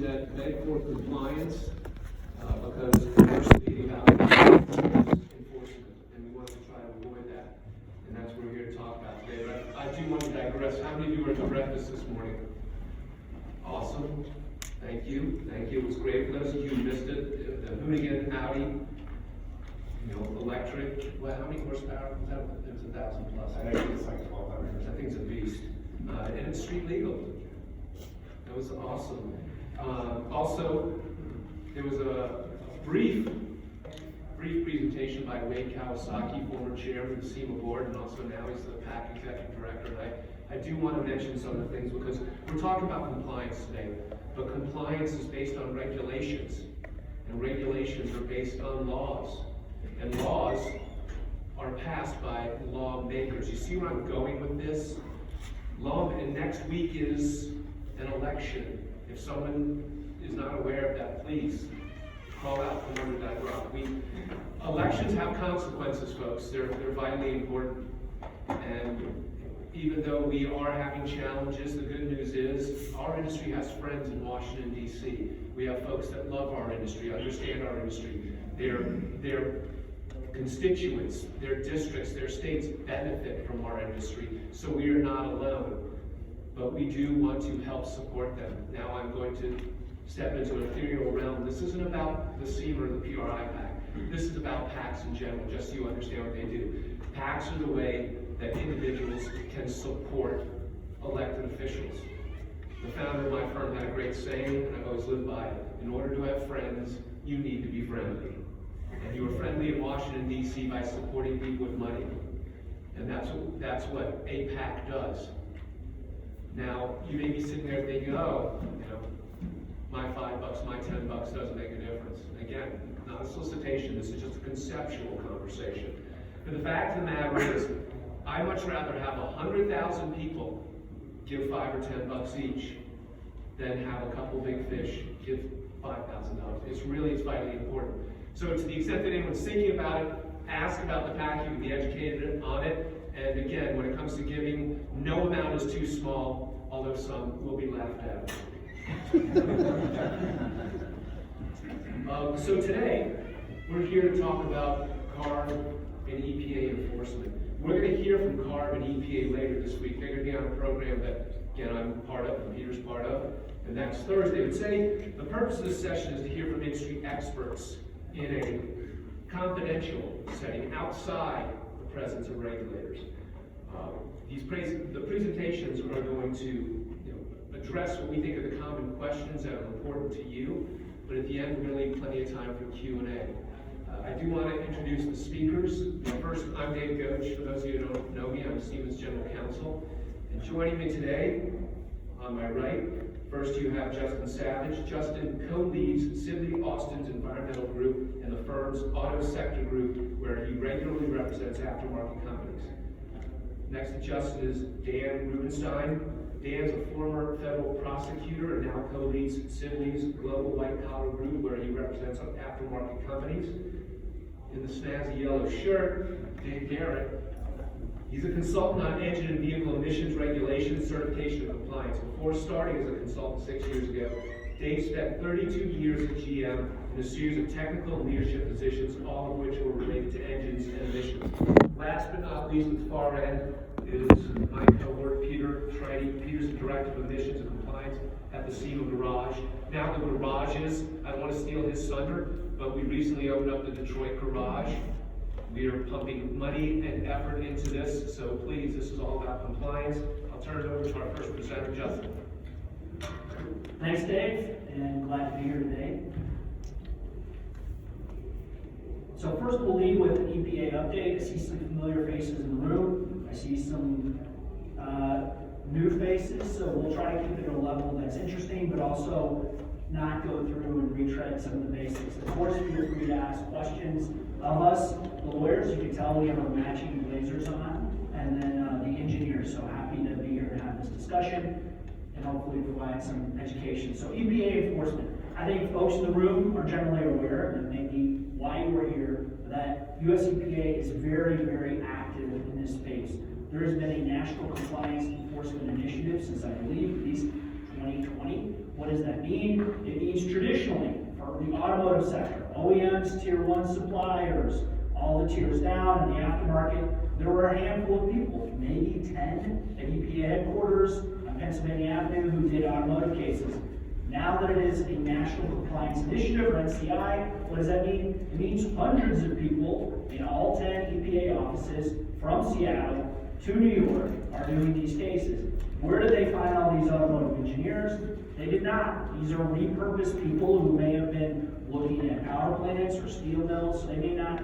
That beg for compliance because we're speaking about enforcement, and we want to try to avoid that, and that's what we're here to talk about today. But I do want to digress. How many of you were at the breakfast this morning? Awesome. Thank you. Thank you. It was great. For those of you who missed it, the Hoonigan Audi, electric. Well, how many horsepower was that? It was 1,000 plus. I think it's like 1,200. I think it's a beast, and it's street legal. That was awesome. Also, there was a brief presentation by Wade Kawasaki, former chairman of the SEMA board, and also now he's the PAC executive director. And I do want to mention some of the things because we're talking about compliance today, but compliance is based on regulations, and regulations are based on laws, and laws are passed by lawmakers. You see where I'm going with this? And next week is an election. If someone is not aware of that, please call out from under that rock. Elections have consequences, folks. They're vitally important. And even though we are having challenges, the good news is our industry has friends in Washington, D.C. We have folks that love our industry, understand our industry. Their constituents, their districts, their states benefit from our industry. So we are not alone. But we do want to help support them. Now I'm going to step into an ethereal realm. This isn't about the SEMA or the PRI PAC. This is about PACs in general, just so you understand what they do. PACs are the way that individuals can support elected officials. The founder of my firm had a great saying, and I've always lived by it. In order to have friends, you need to be friendly. And you are friendly in Washington, D.C. by supporting people with money. And that's what a PAC does. Now, you may be sitting there thinking, my $5, my $10 doesn't make a difference. Again, not a solicitation, this is just a conceptual conversation. But the fact of the matter is, I'd much rather have 100,000 people give $5 or $10 each than have a couple big fish give $5,000. It's vitally important. So to the extent that anyone's thinking about it, ask about the PAC, you can be educated on it. And again, when it comes to giving, no amount is too small, although some will be laughed at. So today, we're here to talk about CARB and EPA enforcement. We're going to hear from CARB and EPA later this week. They're going to be on a program that, again, I'm part of, and Peter's part of, and that's Thursday. But today, the purpose of this session is to hear from industry experts in a confidential setting outside presence of regulators. The presentations are going to address what we think are the common questions that are important to you, but at the end we're going to leave plenty of time for Q&A. I do want to introduce the speakers. First, I'm Dave Goach. For those of you who don't know me, I'm Siemens General Counsel. And joining me today, on my right, first you have Justin Savage. Justin co-leads Sibley Austin's environmental group and the firm's auto sector group, where he regularly represents aftermarket companies. Next to Justin is Dan Rubenstein. Dan's a former federal prosecutor and now co-leads Sibley's global white-collar group, where he represents aftermarket companies. In the snazzy yellow shirt, Dave Garrett. He's a consultant on engine and vehicle emissions regulation, certification, and compliance. Before starting as a consultant 6 years ago, Dave spent 32 years at GM in a series of technical and leadership positions, all of which were related to engines and emissions. Last but not least, at the far end, is my cohort, Peter Trady. Peter's the Director of Emissions and Compliance at the SEMA Garage. Now the Garage is, I don't want to steal his thunder, but we recently opened up the Detroit Garage. We are pumping money and effort into this, so please, this is all about compliance. I'll turn it over to our first presenter, Justin. Thanks, Dave, and glad to be here today. So first we'll lead with an EPA update. I see some familiar faces in the room. I see some new faces, so we'll try to keep it at a level that's interesting, but also not go through and retread some of the basics. Of course, feel free to ask questions of us, the lawyers. You can tell we have our matching blazers on, and then the engineers. So happy to be here to have this discussion and hopefully provide some education. So EPA enforcement. I think folks in the room are generally aware, and maybe why you are here, that US EPA is very, very active in this space. There has been a national compliance enforcement initiative since I believe at least 2020, What does that mean? It means traditionally, for the automotive sector, OEMs, tier 1 suppliers, all the tiers down in the aftermarket, there were a handful of people, maybe 10 at EPA headquarters on Pennsylvania Avenue who did automotive cases. Now that it is a National Compliance Initiative, or NCI, what does that mean? It means hundreds of people in all 10 EPA offices from Seattle to New York are doing these cases. Where did they find all these automotive engineers? They did not. These are repurposed people who may have been looking at power plants or steel mills, so they may not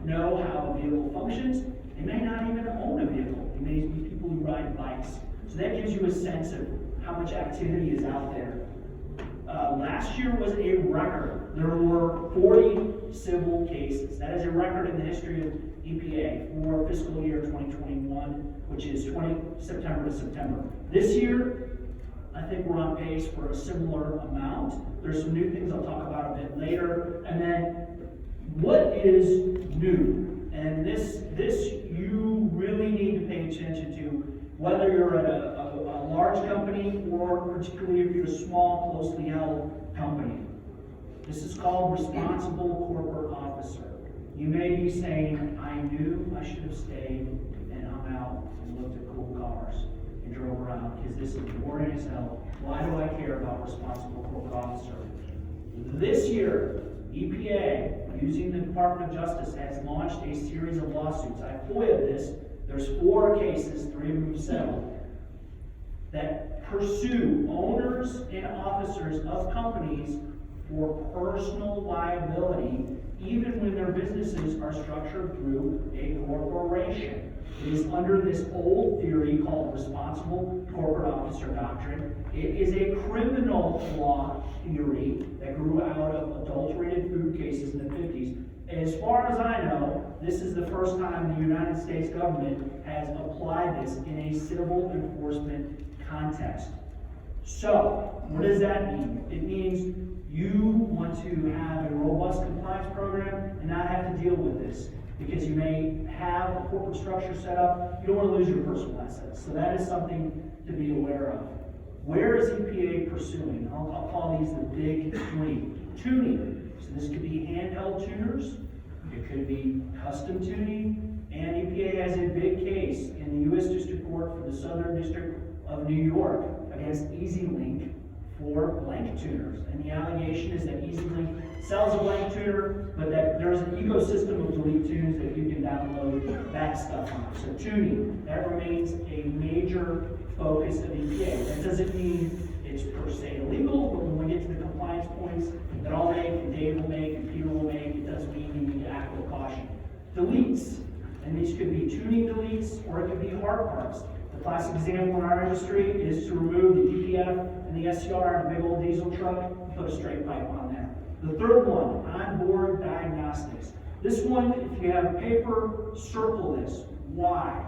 know how a vehicle functions. They may not even own a vehicle. They may be people who ride bikes. So that gives you a sense of how much activity is out there. Last year was a record. There were 40 civil cases. That is a record in the history of EPA for fiscal year 2021, which is September to September. This year, I think we're on pace for a similar amount. There's some new things I'll talk about a bit later. And then, what is new? And this you really need to pay attention to, whether you're at a large company or particularly if you're a small, closely held company. This is called responsible corporate officer. You may be saying, I knew I should have stayed and hung out and looked at cool cars and drove around because this is boring as hell. Why do I care about responsible corporate officer? This year, EPA, using the Department of Justice, has launched a series of lawsuits. I FOIA'd this. There's 4 cases, 3 of them settled, that pursue owners and officers of companies for personal liability, even when their businesses are structured through a corporation. It is under this old theory called responsible corporate officer doctrine. It is a criminal law theory that grew out of adulterated food cases in the 50s. As far as I know, this is the first time the United States government has applied this in a civil enforcement context. So, what does that mean? It means you want to have a robust compliance program and not have to deal with this, because you may have a corporate structure set up. You don't want to lose your personal assets. So that is something to be aware of. Where is EPA pursuing? I'll call these the big 3. Tuning. So this could be handheld tuners. It could be custom tuning. And EPA has a big case in the U.S. District Court for the Southern District of New York against EasyLink for blank tuners. And the allegation is that EasyLink sells a blank tuner, but that there's an ecosystem of delete tunes that you can download that stuff on. So tuning, that remains a major focus of EPA. That doesn't mean it's per se illegal, but when we get to the compliance points that I'll make, and Dave will make, and Peter will make, it does mean you need to act with caution. Deletes, and these could be tuning deletes, or it could be hard parts. The classic example in our industry is to remove the DPF and the SCR in a big old diesel truck and put a straight pipe on there. The third one, onboard diagnostics. This one, if you have a paper, circle this. Why?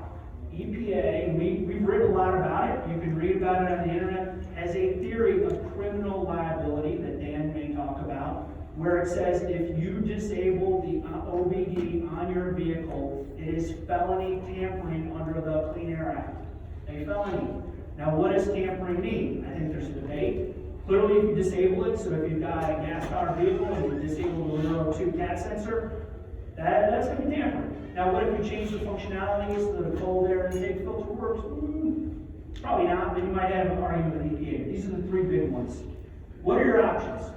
EPA, we've written a lot about it, you can read about it on the internet, has a theory of criminal liability that Dan may talk about, where it says if you disable the OBD on your vehicle, it is felony tampering under the Clean Air Act. A felony. Now, what does tampering mean? I think there's a debate. Clearly, if you disable it, so if you've got a gas-powered vehicle and you disable the Euro 2 CAT sensor, that's going to be tampering. Now, what if you change the functionality so that a cold air intake filter works? Probably not, but you might have an argument with EPA. These are the 3 big ones. What are your options?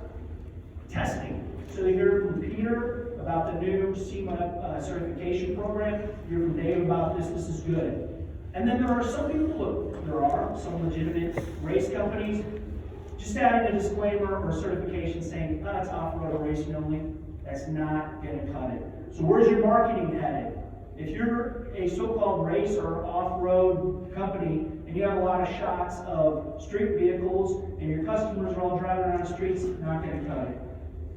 Testing. So you hear from Peter about the new SEMA certification program. You hear from Dave about this. This is good. And then there are some people, there are some legitimate race companies, just adding a disclaimer or certification saying, it's off-road racing only. That's not going to cut it. So where's your marketing headed? If you're a so-called race or off-road company and you have a lot of shots of street vehicles and your customers are all driving around the streets, not going to cut it.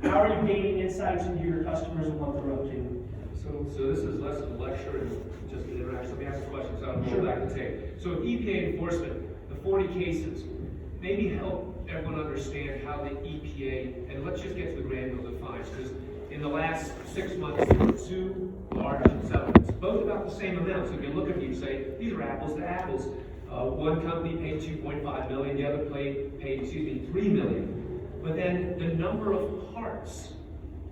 How are you gaining insights into your customers and what they're up to? So this is less of a lecture and just an interaction. Let me ask a question so I don't go back to tape. So EPA enforcement, the 40 cases, maybe help everyone understand how the EPA, and let's just get to the granular fines, because in the last 6 months, there were 2 large settlements, both about the same amount. So if you look at me and say, these are apples to apples, One company paid 2.5 million, the other paid 3 million. But then the number of parts,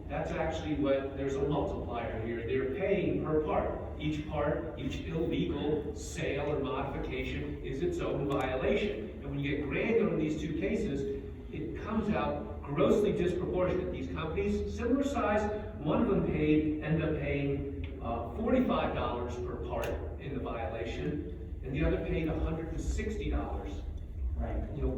that's actually what, there's a multiplier here. They're paying per part. Each part, each illegal sale or modification is its own violation. And when you get granular in these two cases, it comes out grossly disproportionate. These companies, similar size, one of them ended up paying $45 per part in the violation, and the other paid $160. Right. You know,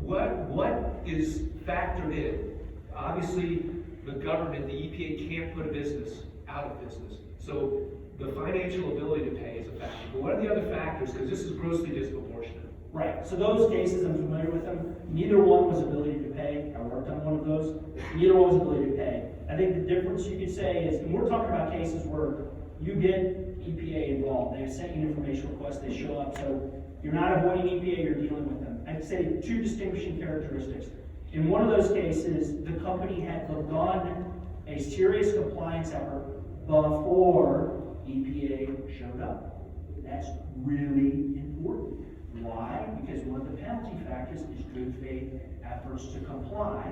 what is factored in? Obviously, the government, the EPA, can't put a business out of business. So the financial ability to pay is a factor. But what are the other factors? Because this is grossly disproportionate. Right, so those cases, I'm familiar with them. Neither one was ability to pay. I worked on one of those. Neither one was ability to pay. I think the difference you could say is, and we're talking about cases where you get EPA involved. They sent you an information request, they show up. So you're not avoiding EPA, you're dealing with them. I'd say two distinguishing characteristics. In one of those cases, the company had begun a serious compliance effort before EPA showed up. That's really important. Why? Because one of the penalty factors is good faith efforts to comply,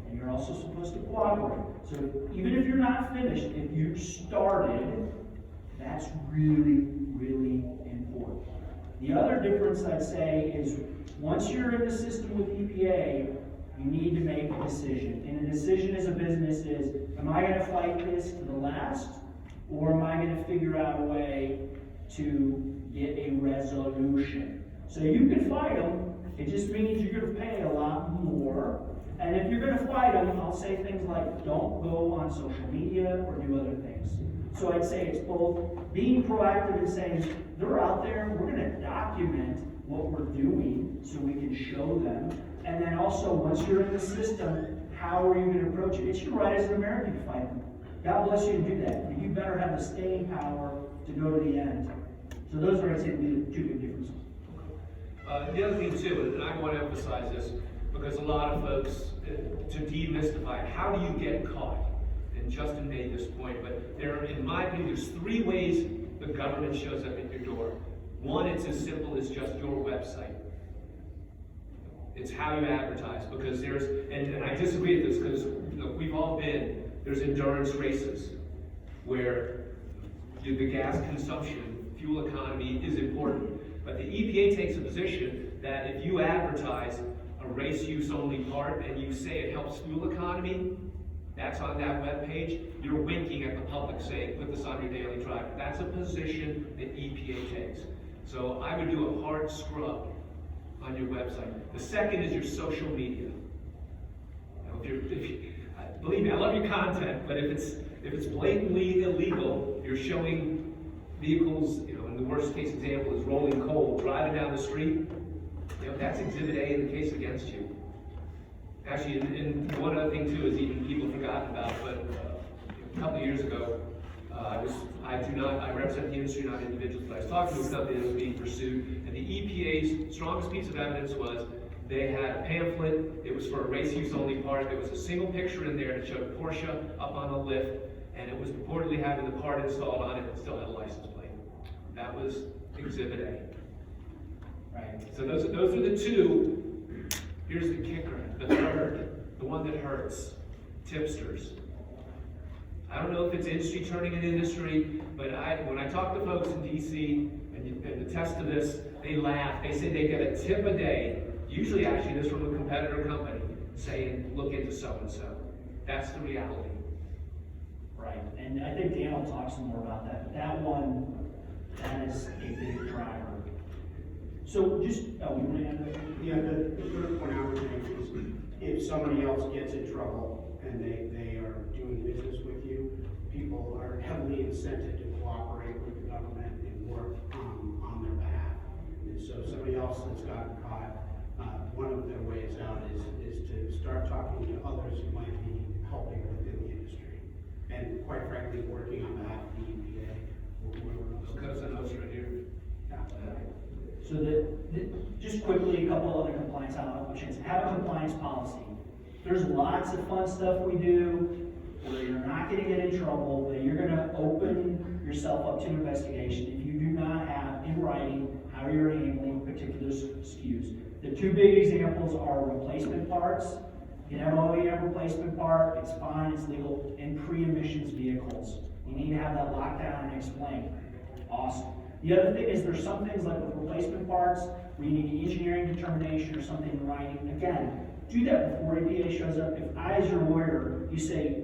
and you're also supposed to cooperate. So even if you're not finished, if you started, that's really, really important. The other difference I'd say is once you're in the system with EPA, you need to make a decision. And a decision as a business is, am I going to fight this to the last, or am I going to figure out a way to get a resolution? So you can fight them, it just means you're going to pay a lot more. And if you're going to fight them, I'll say things like, don't go on social media or do other things. So I'd say it's both being proactive and saying, they're out there, we're going to document what we're doing so we can show them. And then also, once you're in the system, how are you going to approach it? It's your right as an American to fight them. God bless you to do that. But you better have the staying power to go to the end. So those are, I'd say, the two big differences. The other thing too, and I want to emphasize this, because a lot of folks, to demystify it, how do you get caught? And Justin made this point, but in my opinion, there's three ways the government shows up at your door. One, it's as simple as just your website. It's how you advertise, because and I disagree with this, because we've all there's endurance races, where the gas consumption, fuel economy is important. But the EPA takes a position that if you advertise a race use only part and you say it helps fuel economy, that's on that web page, you're winking at the public saying, put this on your daily driver. That's a position that EPA takes. So I would do a hard scrub on your website. The second is your social media. Now, believe me, I love your content, but if it's blatantly illegal, you're showing vehicles, and the worst case example is rolling coal, driving down the street, that's Exhibit A in the case against you. Actually, and one other thing too is even people forgotten about, but a couple of years ago, I represent the industry, not individuals, but I was talking to a company that was being pursued, and the EPA's strongest piece of evidence was they had a pamphlet, it was for a race use only part, there was a single picture in there that showed Porsche up on a lift, and it was purportedly having the part installed on it and still had a license plate. That was Exhibit A. Right. So those are the two. Here's the kicker, the third, the one that hurts, tipsters. I don't know if it's industry turning into industry, but when I talk to folks in DC and attest to this, they laugh. They say they get a tip a day, usually actually this from a competitor company, saying, look into so-and-so. That's the reality. Right, and I think Dan will talk some more about that, but that is a big driver. So just, you want to add that? Yeah, the third point I would make is if somebody else gets in trouble and they are doing business with you, people are heavily incented to cooperate with the government and work on their behalf. And so somebody else that's gotten caught, one of their ways out is to start talking to others who might be helping within the industry. And quite frankly, working on behalf of the EPA or whoever else. Because I know it's right here. Yeah. So just quickly, a couple other compliance options. Have a compliance policy. There's lots of fun stuff we do where you're not going to get in trouble, but you're going to open yourself up to investigation if you do not have in writing how you're handling particular SKUs. The two big examples are replacement parts. You can have OEM replacement part, it's fine, it's legal, and pre-emissions vehicles. You need to have that locked down and explained. Awesome. The other thing is there's some things like with replacement parts where you need engineering determination or something in writing. Again, do that before EPA shows up. If I, as your lawyer, you say,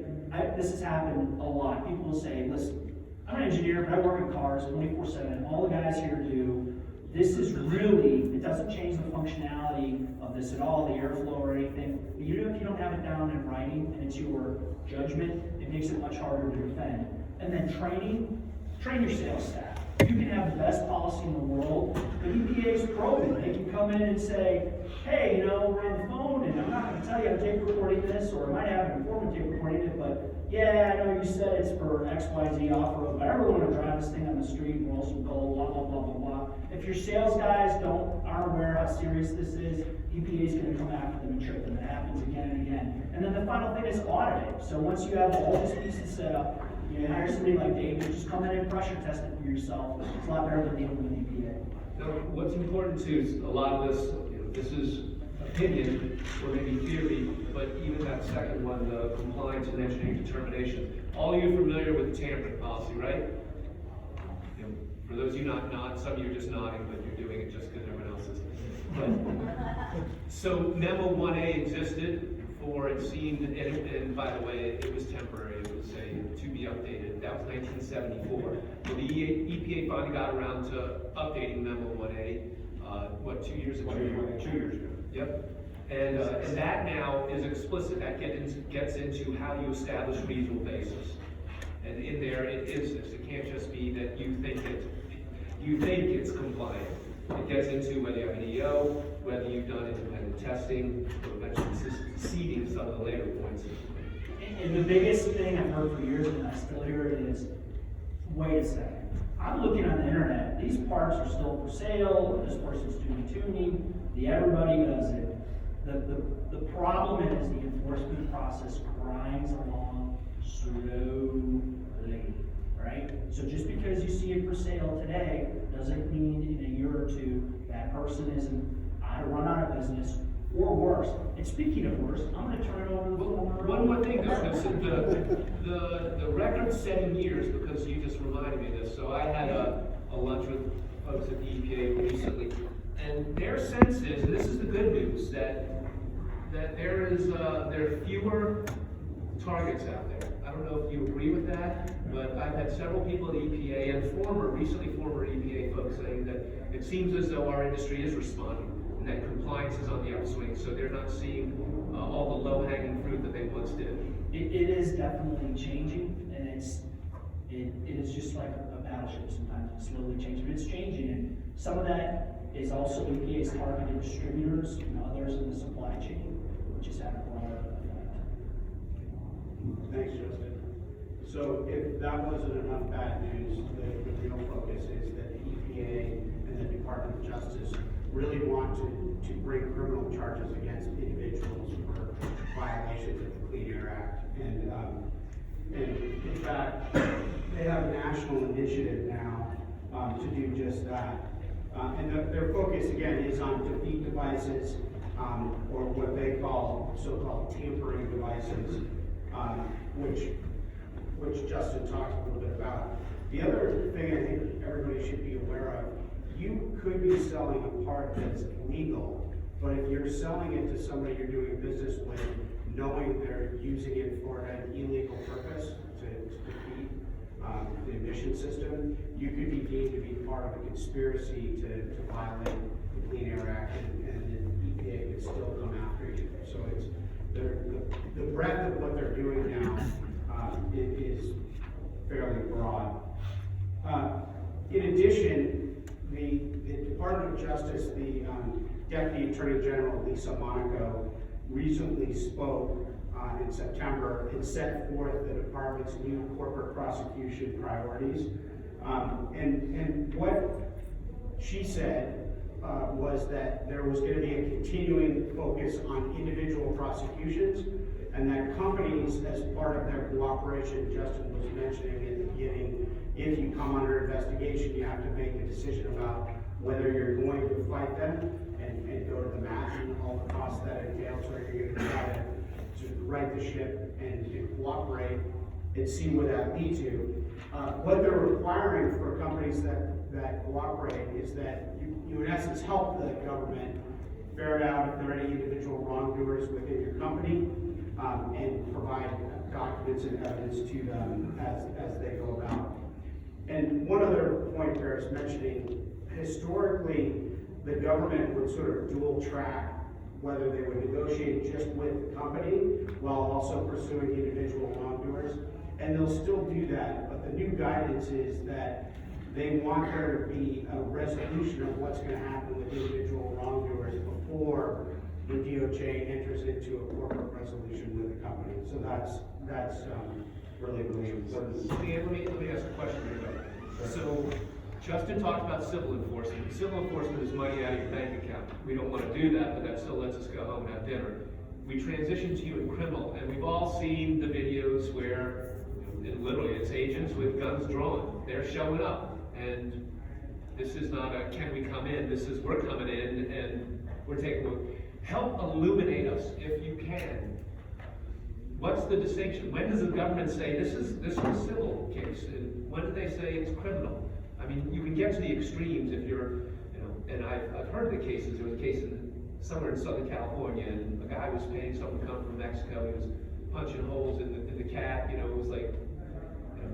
this has happened a lot. People will say, listen, I'm an engineer, but I work in cars 24/7. All the guys here do. This is really, it doesn't change the functionality of this at all, the airflow or anything. But if you don't have it down in writing and it's your judgment, it makes it much harder to defend. And then train your sales staff. You can have the best policy in the world, but EPA's probing. They can come in and say, hey, we're on the phone and I'm not going to tell you I'm tape recording this, or I might have an informant tape recording it, but yeah, I know you said it's for XYZ off-road, but I really want to drive this thing on the street and roll some gold, blah, blah, blah, blah, blah. If your sales guys aren't aware how serious this is, EPA's going to come after them and trip them. It happens again and again. And then the final thing is auditing. So once you have all these pieces set up, you hire somebody like David, just come in and pressure test it for yourself. It's a lot better than dealing with EPA. Now, what's important too is a lot of this, this is opinion or maybe theory, but even that second one, the compliance and engineering determination. All of you are familiar with the tampering policy, right? For those of you not, some of you are just nodding, but you're doing it just because everyone else is. But, so Memo 1A existed for, it seemed, and by the way, it was temporary, it was to be updated. That was 1974. But the EPA finally got around to updating Memo 1A, 2 years ago? 2 years ago. Yep. And that now is explicit. That gets into how you establish reasonable basis. And in there, it is this. It can't just be that you think it's compliant. It gets into whether you have an EO, whether you've done independent testing, or eventually seeding some of the later points. And the biggest thing I've heard for years, and I still hear it, is, wait a second. I'm looking on the internet. These parts are still for sale, or this person's doing tuning. Everybody does it. The problem is the enforcement process grinds along slowly, right? So just because you see it for sale today doesn't mean in a year or two that person isn't run out of business, or worse. And speaking of worse, I'm going to turn it over to the former. One more thing, though, the record-setting years, because you just reminded me of this. So I had a lunch with folks at the EPA recently, and their sense is, and this is the good news, that there are fewer targets out there. I don't know if you agree with that, but I've had several people at EPA and recently former EPA folks saying that it seems as though our industry is responding and that compliance is on the upswing, so they're not seeing all the low-hanging fruit that they once did. It is definitely changing, and it is just like a battleship sometimes. It's slowly changing, but it's changing, and some of that is also EPA's targeted distributors and others in the supply chain, which is having a broader effect. Thanks, Justin. So if that wasn't enough bad news, the real focus is that the EPA and the Department of Justice really want to bring criminal charges against individuals for violations of the Clean Air Act. And in fact, they have a national initiative now to do just that. And their focus, again, is on defeat devices, or what they call so-called tampering devices, which Justin talked a little bit about. The other thing I think everybody should be aware of, you could be selling a part that's legal, but if you're selling it to somebody you're doing business with, knowing they're using it for an illegal purpose to defeat the emission system, you could be deemed to be part of a conspiracy to violate the Clean Air Act, and the EPA could still come after you. So it's the breadth of what they're doing now is fairly broad. In addition, the Department of Justice, the Deputy Attorney General Lisa Monaco recently spoke in September and set forth the department's new corporate prosecution priorities. And what she said was that there was going to be a continuing focus on individual prosecutions, and that companies, as part of their cooperation, Justin was mentioning at the beginning, if you come under investigation, you have to make a decision about whether you're going to fight them and go to the mat and all the costs that entails, or you're gonna try to right the ship and cooperate and see where that leads you. What they're requiring for companies that cooperate is that you in essence help the government ferret out if there are any individual wrongdoers within your company, and provide documents and evidence to them as they go about. And one other point Bear's mentioning, historically, the government would sort of dual track whether they would negotiate just with the company while also pursuing individual wrongdoers. And they'll still do that, but the new guidance is that they want there to be a resolution of what's gonna happen with individual wrongdoers before the DOJ enters into a corporate resolution with the company. So that's really important. Stan, let me ask a question here, though. So, Justin talked about civil enforcement. Civil enforcement is money out of your bank account. We don't want to do that, but that still lets us go home and have dinner. We transition to you in criminal, and we've all seen the videos where, literally, it's agents with guns drawn. They're showing up, and this is not a, can we come in? This is, we're coming in, and we're taking a look. Help illuminate us, if you can. What's the distinction? When does the government say this is a civil case, and when do they say it's criminal? I mean, you can get to the extremes if you're, and I've heard of the cases. There was a case somewhere in Southern California, and a guy was paying someone to come from Mexico. He was punching holes in the cat. It was like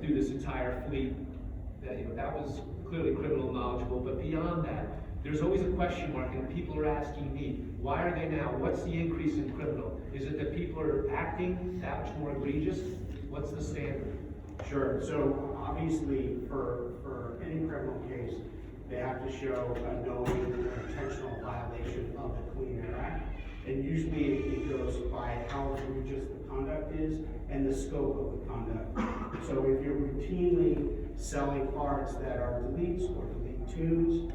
through this entire fleet. That was clearly criminal knowledgeable. But beyond that, there's always a question mark, and people are asking me, why are they now? What's the increase in criminal? Is it that people are acting that much more egregious? What's the standard? Sure. So obviously, for any criminal case, they have to show a knowing or intentional violation of the Clean Air Act. And usually it goes by how egregious the conduct is and the scope of the conduct. So if you're routinely selling parts that are deletes or delete tunes,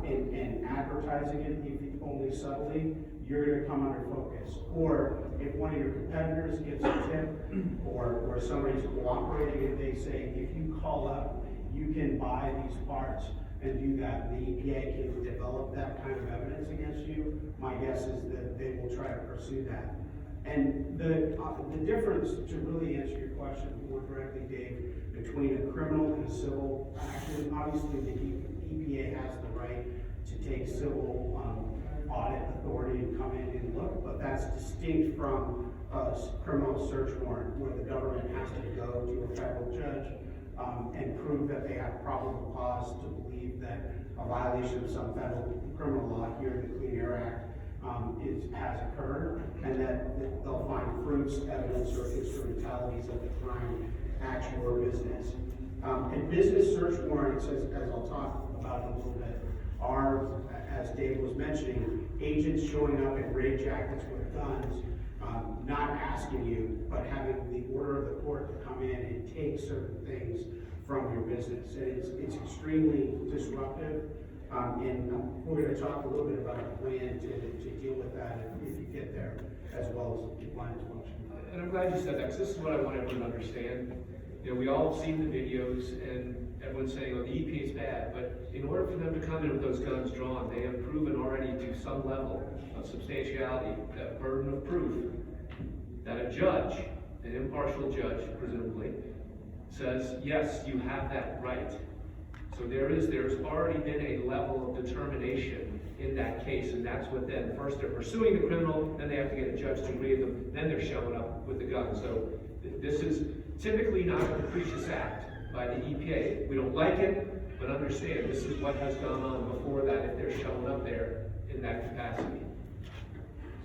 and advertising it if only subtly, you're going to come under focus. Or if one of your competitors gets a tip, or somebody's cooperating and they say, if you call up, you can buy these parts and do that, and the EPA can develop that kind of evidence against you, my guess is that they will try to pursue that. And the difference, to really answer your question more directly, Dave, between a criminal and a civil action, obviously the EPA has the right to take civil audit authority and come in and look, but that's distinct from a criminal search warrant where the government has to go to a federal judge and prove that they have probable cause to believe that a violation of some federal criminal law, here the Clean Air Act, has occurred, and that they'll find proofs, evidence, or instrumentalities of the crime, action, or business. And business search warrants, as I'll talk about in a little bit, are, as Dave was mentioning, agents showing up in raid jackets with guns, not asking you, but having the order of the court to come in and take certain things from your business. And it's extremely disruptive. And we're going to talk a little bit about a plan to deal with that if you get there, as well as compliance function. And I'm glad you said that, because this is what I want everyone to understand. We all have seen the videos, and everyone's saying, oh, the EPA is bad, but in order for them to come in with those guns drawn, they have proven already to some level of substantiality, that burden of proof, that a judge, an impartial judge, presumably, says, yes, you have that right. So there's already been a level of determination in that case, and that's what then, first they're pursuing the criminal, then they have to get a judge to agree with them, then they're showing up with the gun. So this is typically not a capricious act by the EPA. We don't like it, but understand this is what has gone on before that if they're showing up there in that capacity.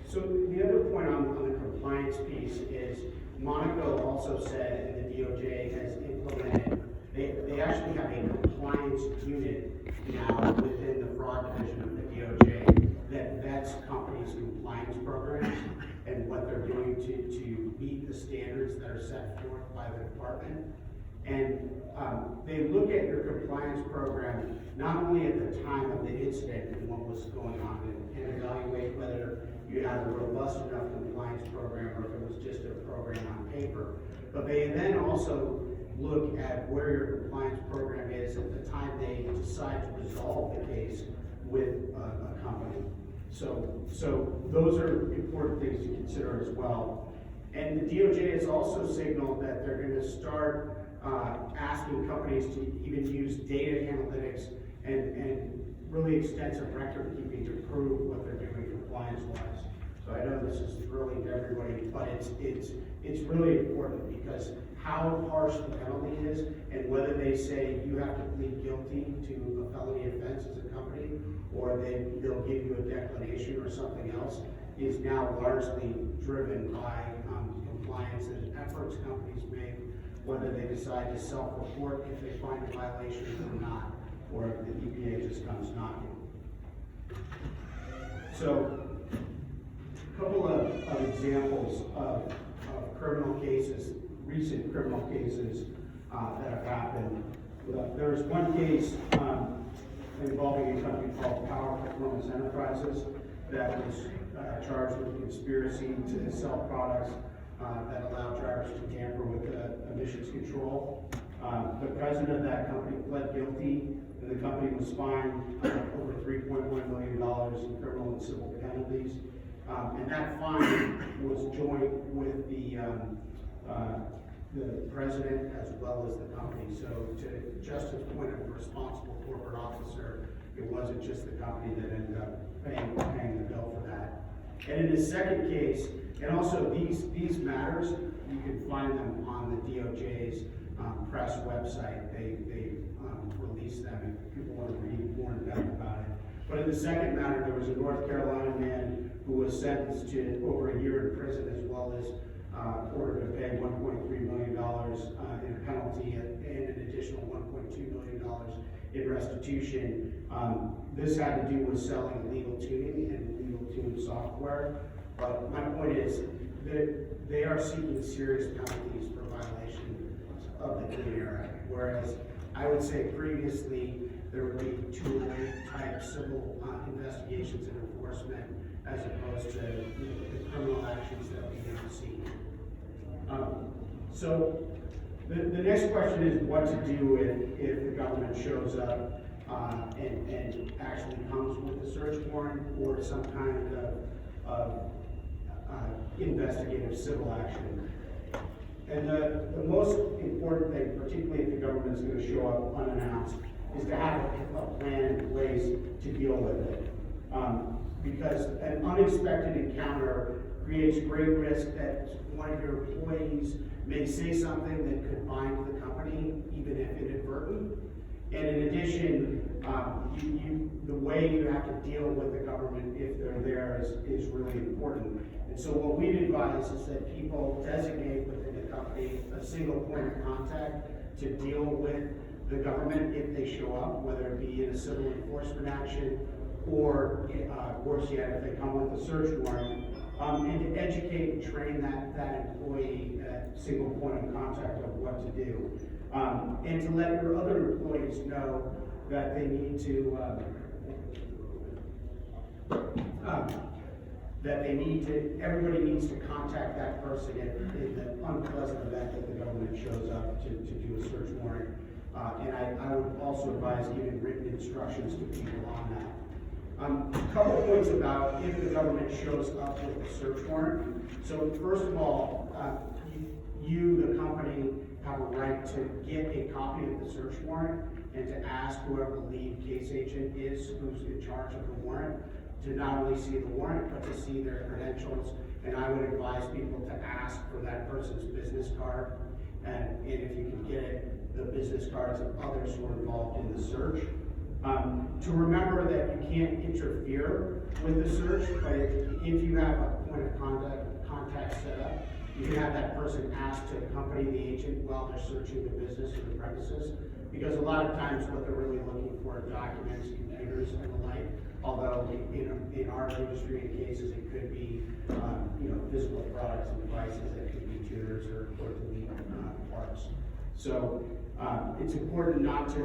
So the other point on the compliance piece is Monaco also said, and the DOJ has implemented, they actually have a compliance unit now within the fraud division of the DOJ that vets companies' compliance programs and what they're doing to meet the standards that are set forth by the department. And they look at your compliance program not only at the time of the incident and what was going on and evaluate whether you had a robust enough compliance program or if it was just a program on paper, but they then also look at where your compliance program is at the time they decide to resolve the case with a company. So those are important things to consider as well. And the DOJ has also signaled that they're going to start asking companies to even use data analytics and really extensive record keeping to prove what they're doing compliance-wise. So I know this is thrilling to everybody, but it's really important because how harsh the penalty is and whether they say you have to plead guilty to a felony offense as a company or they'll give you a declination or something else is now largely driven by compliance and efforts companies make, whether they decide to self-report if they find a violation or not, or if the EPA just comes knocking. So, a couple of examples of criminal cases, recent criminal cases that have happened. There's one case involving a company called Power Performance Enterprises that was charged with conspiracy to sell products that allow drivers to tamper with emissions control. The president of that company pled guilty, and the company was fined over $3.1 million in criminal and civil penalties. And that fine was joint with the president as well as the company. So to Justin's point of a responsible corporate officer, it wasn't just the company that ended up paying the bill for that. And in the second case, and also these matters, you can find them on the DOJ's press website. They release them if people want to read more in depth about it. But in the second matter, there was a North Carolina man who was sentenced to over a year in prison as well as ordered to pay $1.3 million in a penalty and an additional $1.2 million in restitution. This had to do with selling illegal tuning and illegal tuned software. But my point is that they are seeking serious penalties for violation of the Clean Air Act. Whereas I would say previously there would be two-type civil investigations and enforcement as opposed to the criminal actions that we now see. So the next question is what to do if the government shows up and actually comes with a search warrant or some kind of investigative civil action. And the most important thing, particularly if the government is going to show up unannounced, is to have a plan in place to deal with it. Because an unexpected encounter creates great risk that one of your employees may say something that could bind the company, even if inadvertent. And in addition, the way you have to deal with the government if they're there is really important. And so what we'd advise is that people designate within the company a single point of contact to deal with the government if they show up, whether it be in a civil enforcement action or, worse yet, if they come with a search warrant, and to educate and train that employee at single point of contact of what to do. And to let your other employees know that they need to, everybody needs to contact that person in the unpleasant event that the government shows up to do a search warrant. And I would also advise giving written instructions to people on that. A couple of points about if the government shows up with a search warrant. So first of all, you, the company, have a right to get a copy of the search warrant and to ask whoever the lead case agent is who's in charge of the warrant to not only see the warrant, but to see their credentials. And I would advise people to ask for that person's business card. And if you can get it, the business cards of others who are involved in the search. To remember that you can't interfere with the search, but if you have a point of contact set up, you can have that person ask to accompany the agent while they're searching the business or the premises. Because a lot of times what they're really looking for are documents, computers, and the like. Although in our industry, in cases, it could be physical products and devices that could be tuners or delete parts. So it's important not to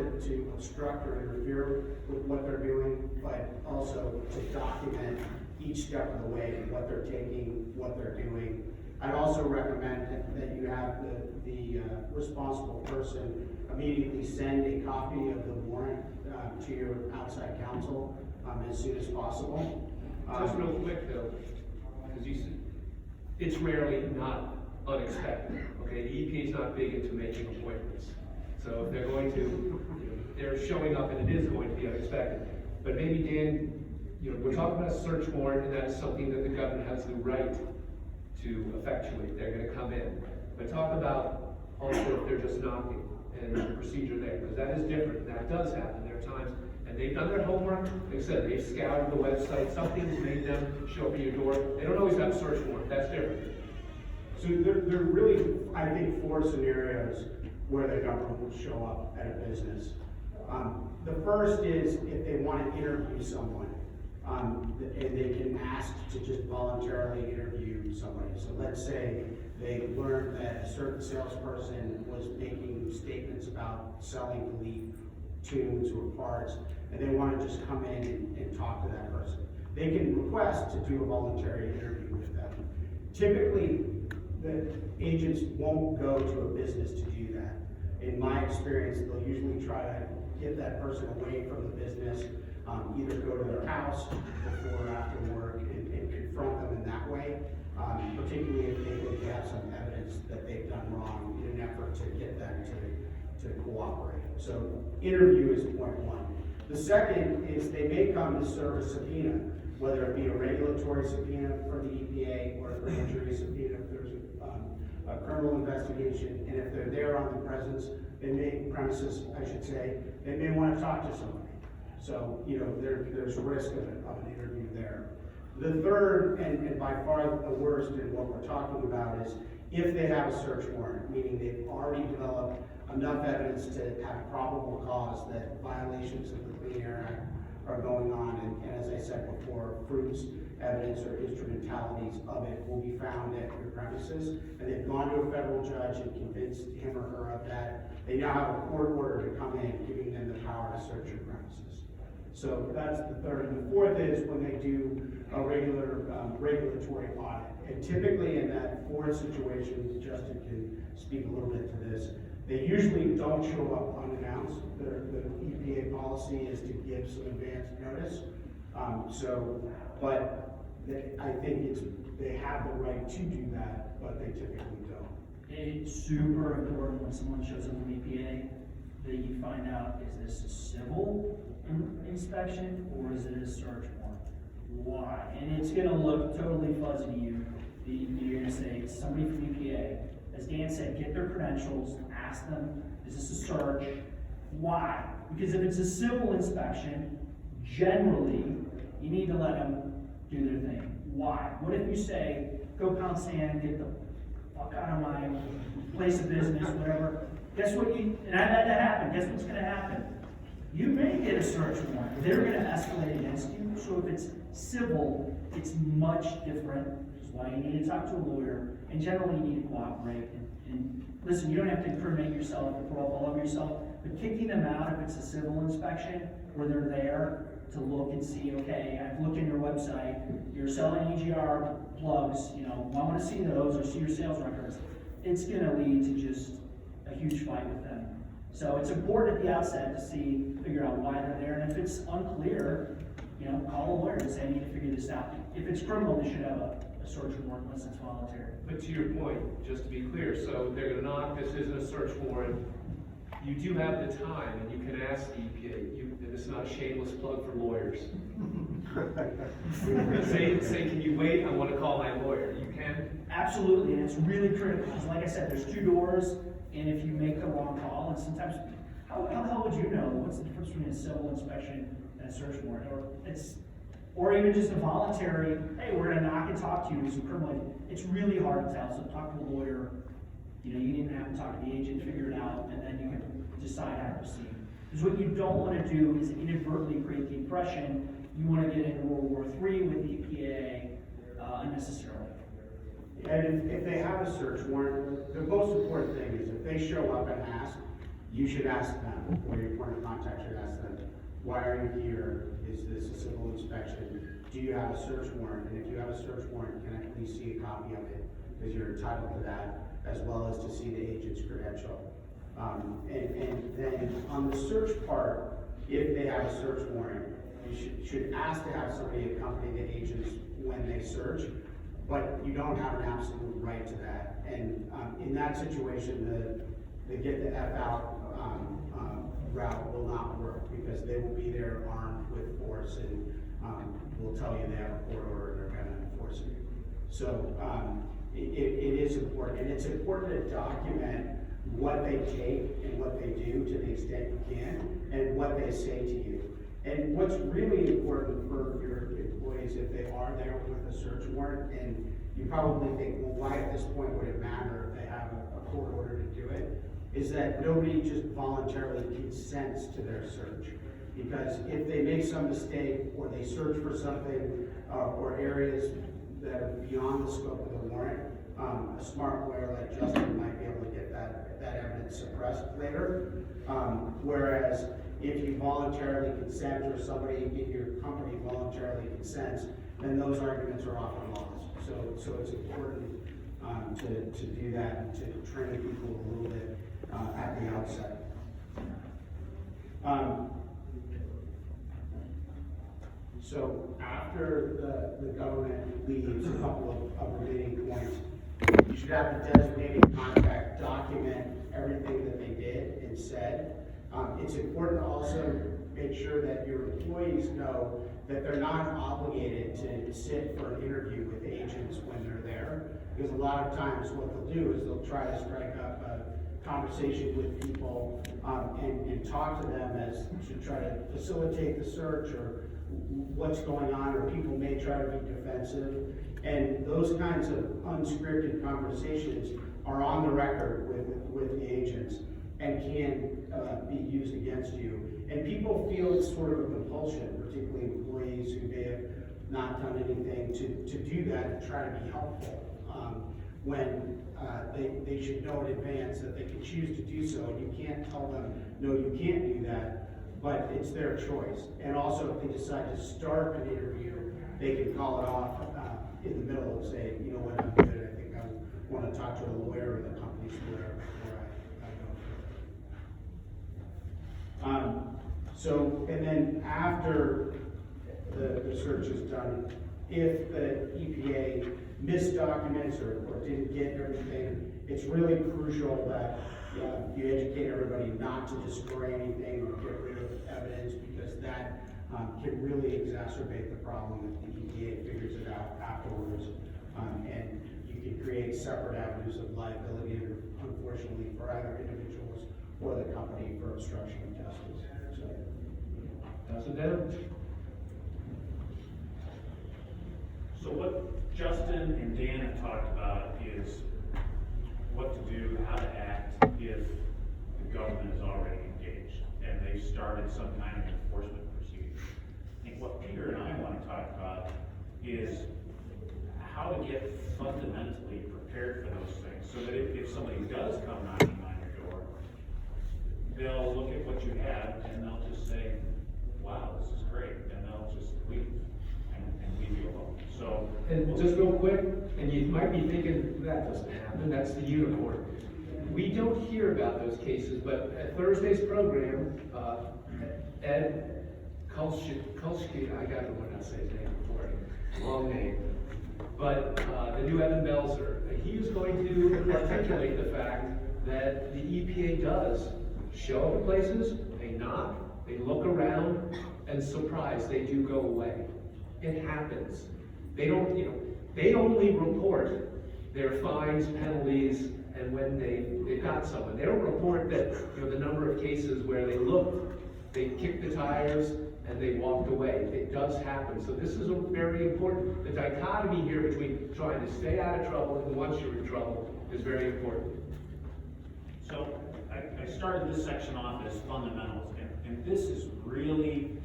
obstruct or interfere with what they're doing, but also to document each step of the way, what they're taking, what they're doing, I'd also recommend that you have the responsible person immediately send a copy of the warrant to your outside counsel as soon as possible. Just real quick though, because you said, it's rarely not unexpected, okay? The EPA is not big into making appointments. So if they're going to, they're showing up and it is going to be unexpected. But maybe Dan, we're talking about a search warrant, and that is something that the government has the right to effectuate. They're gonna come in. But talk about also if they're just knocking and the procedure there, because that is different. That does happen. There are times, and they've done their homework. Like I said, they've scoured the website. Something's made them show up at your door. They don't always have a search warrant. That's different. So there are really, I think, 4 scenarios where the government will show up at a business. The first is if they want to interview someone, and they can ask to just voluntarily interview somebody. So let's say they learned that a certain salesperson was making statements about selling elite tunes or parts, and they want to just come in and talk to that person. They can request to do a voluntary interview with them. Typically, the agents won't go to a business to do that. In my experience, they'll usually try to get that person away from the business, either go to their house before or after work and confront them in that way, particularly if they think they have some evidence that they've done wrong in an effort to get them to cooperate. So interview is point 1. The second is they may come to serve a subpoena, whether it be a regulatory subpoena from the EPA or a grand jury subpoena if there's a criminal investigation, and if they're there on the premises, I should say, they may want to talk to somebody. So, there's risk of an interview there. The third, and by far the worst in what we're talking about, is if they have a search warrant, meaning they've already developed enough evidence to have probable cause that violations of the Clean Air Act are going on, and as I said before, fruits, evidence, or instrumentalities of it will be found at your premises, and they've gone to a federal judge and convinced him or her of that. They now have a court order to come in, giving them the power to search your premises. So that's the third. And the fourth is when they do a regular regulatory audit. And typically in that fourth situation, Justin can speak a little bit to this, they usually don't show up unannounced. The EPA policy is to give some advance notice. I think they have the right to do that, but they typically don't. It's super important when someone shows up from EPA that you find out, is this a civil inspection or is it a search warrant? Why? And it's gonna look totally fuzzy to you. You're gonna say, it's somebody from EPA. As Dan said, get their credentials, ask them, is this a search? Why? Because if it's a civil inspection, generally, you need to let them do their thing. Why? What if you say, go pound sand, get the fuck out of my place of business, whatever. Guess what and I've had that happen, guess what's gonna happen? You may get a search warrant, they're gonna escalate against you, so if it's civil, it's much different, which is why you need to talk to a lawyer, and generally you need to cooperate. And listen, you don't have to incriminate yourself or throw up all over yourself, but kicking them out if it's a civil inspection, where they're there to look and see, okay, I've looked in your website, you're selling EGR plugs, I want to see those or see your sales records. It's going to lead to just a huge fight with them. So it's important at the outset to figure out why they're there, and if it's unclear, call a lawyer and say, I need to figure this out. If it's criminal, they should have a search warrant unless it's voluntary. But to your point, just to be clear, so they're gonna knock, this isn't a search warrant. You do have the time, and you can ask the EPA, and this is not a shameless plug for lawyers. say, can you wait? I want to call my lawyer. You can? Absolutely, and it's really critical, because like I said, there's 2 doors, and if you make the wrong call, and sometimes, how the hell would you know what's the difference between a civil inspection and a search warrant? Or even just a voluntary, hey, we're gonna knock and talk to you, it's criminal. It's really hard to tell, so talk to a lawyer. You even have to talk to the agent, figure it out, and then you can decide how to proceed. Because what you don't want to do is inadvertently create the impression you want to get into World War III with the EPA unnecessarily. And if they have a search warrant, the most important thing is if they show up and ask, you should ask them, or your point of contact should ask them, why are you here? Is this a civil inspection? Do you have a search warrant? And if you have a search warrant, can I please see a copy of it? because you're entitled to that, as well as to see the agent's credential. And then on the search part, if they have a search warrant, you should ask to have somebody accompany the agents when they search, but you don't have an absolute right to that. And in that situation, the get the F out route will not work, because they will be there armed with force and will tell you they have a court order and they're gonna enforce it. So it is important, and it's important to document what they take and what they do to the extent you can, and what they say to you. And what's really important for your employees, if they are there with a search warrant, and you probably think, well, why at this point would it matter if they have a court order to do it, is that nobody just voluntarily consents to their search. Because if they make some mistake, or they search for something, or areas that are beyond the scope of the warrant, a smart lawyer like Justin might be able to get that evidence suppressed later. Whereas if you voluntarily consent, or somebody in your company voluntarily consents, then those arguments are often lost. So it's important to do that, and to train people a little bit at the outset. So after the government leaves, a couple of remaining points. You should have a designated contact document everything that they did and said. It's important to also make sure that your employees know that they're not obligated to sit for an interview with agents when they're there. Because a lot of times what they'll do is they'll try to strike up a conversation with people and talk to them as to try to facilitate the search, or what's going on, or people may try to be defensive. And those kinds of unscripted conversations are on the record with the agents, and can be used against you. And people feel it's sort of a compulsion, particularly employees who may have not done anything, to do that, to try to be helpful. When they should know in advance that they can choose to do so, and you can't tell them, no, you can't do that, but it's their choice. And also, if they decide to start an interview, they can call it off in the middle and say, you know what, I'm good, I think I want to talk to a lawyer or the company's lawyer before I go. So, and then after the search is done, if the EPA missed documents or didn't get everything, it's really crucial that you educate everybody not to destroy anything or get rid of evidence, because that can really exacerbate the problem if the EPA figures it out afterwards. And you can create separate avenues of liability, unfortunately, for either individuals or the company for obstruction of justice. So, That's it, Dan. So what Justin and Dan have talked about is what to do, how to act if the government is already engaged and they've started some kind of enforcement procedure. I think what Peter and I want to talk about is how to get fundamentally prepared for those things, so that if somebody does come knocking on your door, they'll look at what you have and they'll just say, wow, this is great, and they'll just leave and leave you alone. So, And just real quick, and you might be thinking, that doesn't happen, that's the unicorn. We don't hear about those cases, but at Thursday's program, Ed Kulski, I got to learn how to say his name before, long name. But the new Evan Belzer, he is going to articulate the fact that the EPA does show up at places, they knock, they look around, and surprise, they do go away. It happens. They don't, they only report their fines, penalties, and when they've got someone. They don't report that, the number of cases where they looked, they kicked the tires, and they walked away. It does happen. So this is very important. The dichotomy here between trying to stay out of trouble and once you're in trouble is very important. So I started this section off as fundamentals, and this is really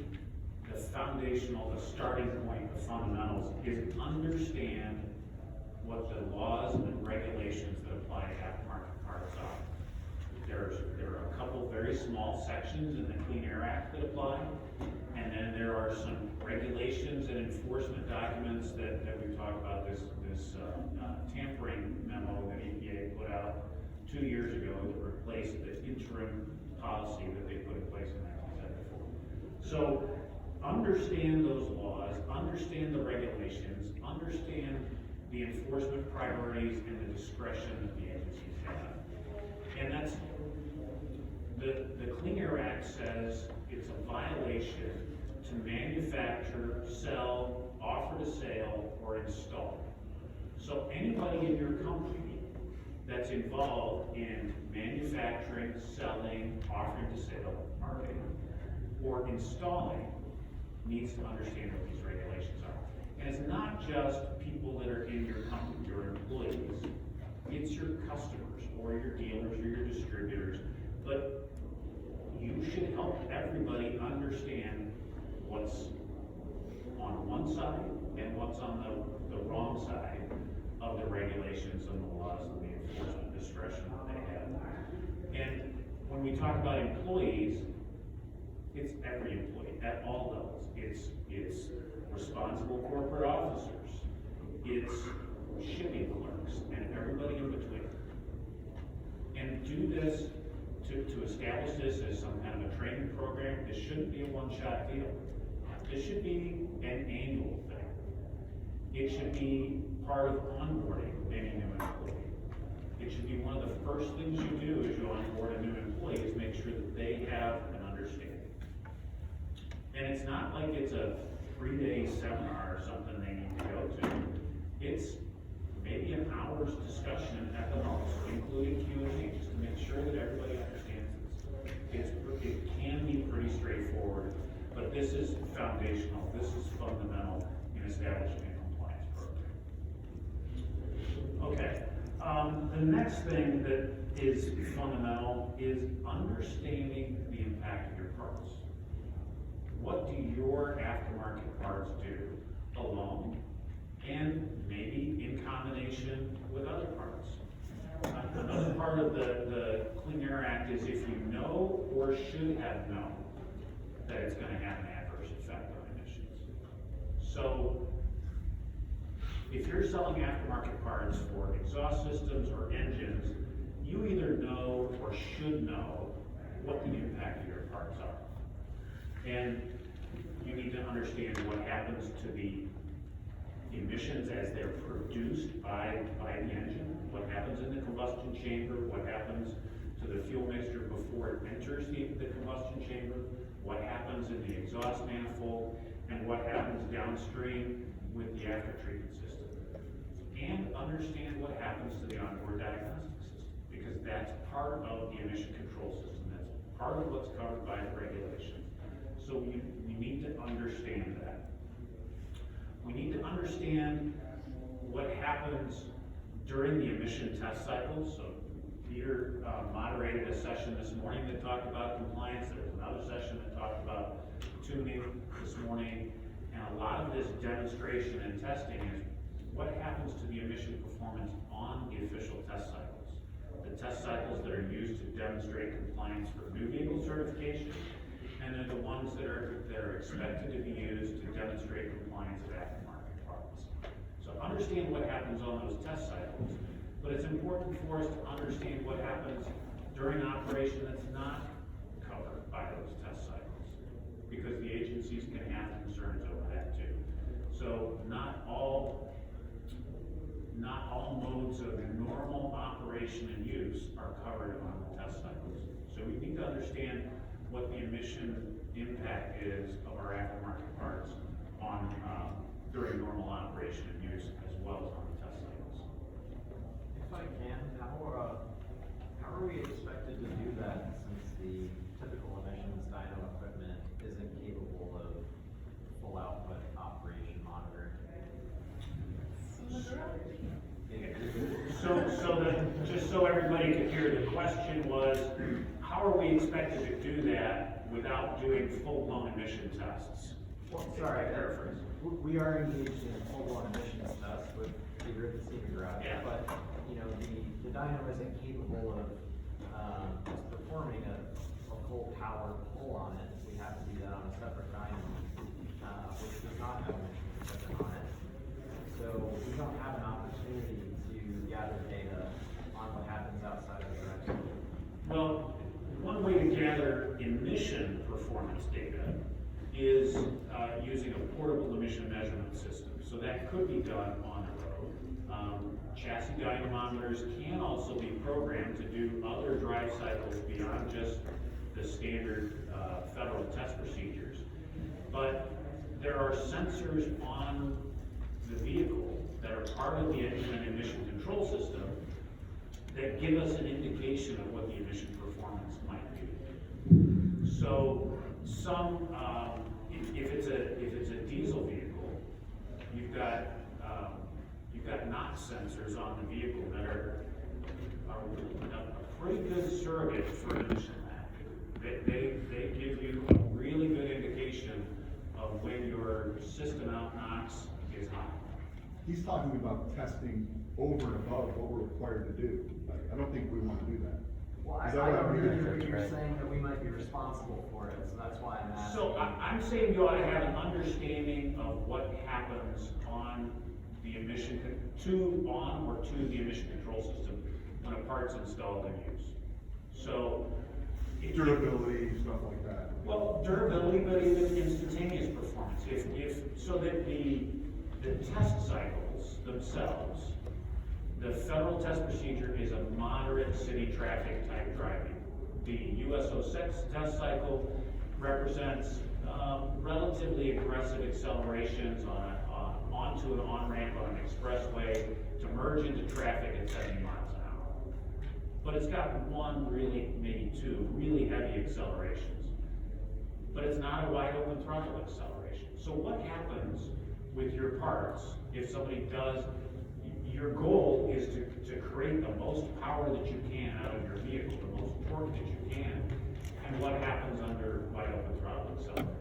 the foundational, the starting point of fundamentals, is understand what the laws and regulations that apply to aftermarket parts are. There are a couple very small sections in the Clean Air Act that apply, And then there are some regulations and enforcement documents that we talked about, this tampering memo that EPA put out 2 years ago to replace the interim policy that they put in place in 1974. So understand those laws, understand the regulations, understand the enforcement priorities and the discretion that the agencies have. And that's, the Clean Air Act says it's a violation to manufacture, sell, offer to sale, or install. So anybody in your company that's involved in manufacturing, selling, offering to sale, marketing, or installing needs to understand what these regulations are. And it's not just people that are in your company, your employees, it's your customers, or your dealers, or your distributors, but you should help everybody understand what's on one side and what's on the wrong side of the regulations and the laws and the enforcement discretion that they have. And when we talk about employees, it's every employee at all levels. It's responsible corporate officers, it's shipping clerks, and everybody in between. And do this to establish this as some kind of a training program. This shouldn't be a one-shot deal. This should be an annual thing. It should be part of onboarding any new employee. It should be one of the first things you do as you onboard a new employee is make sure that they have an understanding. And it's not like it's a 3-day seminar or something they need to go to. It's maybe an hour's discussion at the most, including Q&A, just to make sure that everybody understands this. It can be pretty straightforward, but this is foundational, this is fundamental in establishing a compliance program. Okay, the next thing that is fundamental is understanding the impact of your parts. What do your aftermarket parts do alone, and maybe in combination with other parts? Another part of the Clean Air Act is if you know or should have known that it's going to have an adverse effect on emissions. So if you're selling aftermarket parts for exhaust systems or engines, you either know or should know what the impact of your parts are. And you need to understand what happens to the emissions as they're produced by the engine, what happens in the combustion chamber, what happens to the fuel mixture before it enters the combustion chamber, what happens in the exhaust manifold, and what happens downstream with the after-treatment system. And understand what happens to the onboard diagnostic system, because that's part of the emission control system, that's part of what's covered by the regulations. So we need to understand that. We need to understand what happens during the emission test cycle. So Peter moderated a session this morning that talked about compliance. There was another session that talked about tuning this morning. And a lot of this demonstration and testing is what happens to the emission performance on the official test cycles. The test cycles that are used to demonstrate compliance for new vehicle certification, and then the ones that are expected to be used to demonstrate compliance of aftermarket parts. So understand what happens on those test cycles, but it's important for us to understand what happens during operation that's not covered by those test cycles, because the agencies can have concerns over that too. So not all modes of normal operation and use are covered on the test cycles. So we need to understand what the emission impact is of our aftermarket parts on during normal operation and use, as well as on the test cycles. If I can, how are we expected to do that since the typical emissions dyno equipment isn't capable of full output operation monitoring? Just so everybody could hear, the question was, how are we expected to do that without doing full-blown emission tests? Well, sorry, paraphrase. We are engaged in full-blown emissions tests with Peter at the Senior Garage, Yeah. but the dyno isn't capable of just performing a a full power pull on it, we have to do that on a separate dyno, which does not have emission equipment on it. So we don't have an opportunity to gather data on what happens outside of the drive cycle. Well, one way to gather emission performance data is using a portable emission measurement system. So that could be done on the road. Chassis dynamometers can also be programmed to do other drive cycles beyond just the standard federal test procedures. But there are sensors on the vehicle that are part of the engine emission control system that give us an indication of what the emission performance might be. So some, if it's a diesel vehicle, you've got NOx sensors on the vehicle that are a pretty good surrogate for emission map. They give you a really good indication of when your system out NOx is high. He's talking about testing over and above what we're required to do. Like, I don't think we want to do that. Well, I Is that what I'm don't hearing? really hear you saying that we might be responsible for it, so that's why I'm asking. So I'm saying you ought to have an understanding of what happens on the on or to the emission control system when a part's installed and used. So. Durability, stuff like that. Well, durability, but even instantaneous performance. So that the test cycles themselves, the federal test procedure is a moderate city traffic type driving. The USO 6 test cycle represents relatively aggressive accelerations onto an on-ramp on an expressway to merge into traffic at 70 miles an hour. But it's got maybe two really heavy accelerations. But it's not a wide open throttle acceleration. So what happens with your parts if somebody does, your goal is to create the most power that you can out of your vehicle, the most torque that you can, and what happens under wide open throttle accelerations?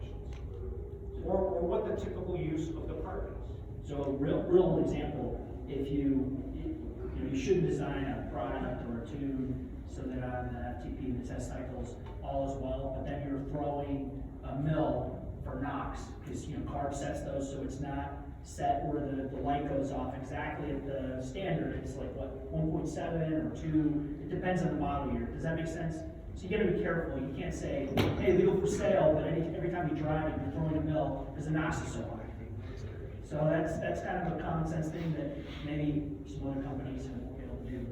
Or what the typical use of the part is. So a real example, if you shouldn't design a product or a tune so that on the FTP, the test cycles, all is well, but then you're throwing a mill for NOx, because CARB sets those so it's not set where the light goes off exactly at the standard. It's like what, 1.7 or 2, it depends on the model year. Does that make sense? So you gotta be careful. You can't say, hey, legal for sale, but every time you drive it, you're throwing a mill because the NOx is so high. So that's kind of a common sense thing that maybe some other companies won't be able to do.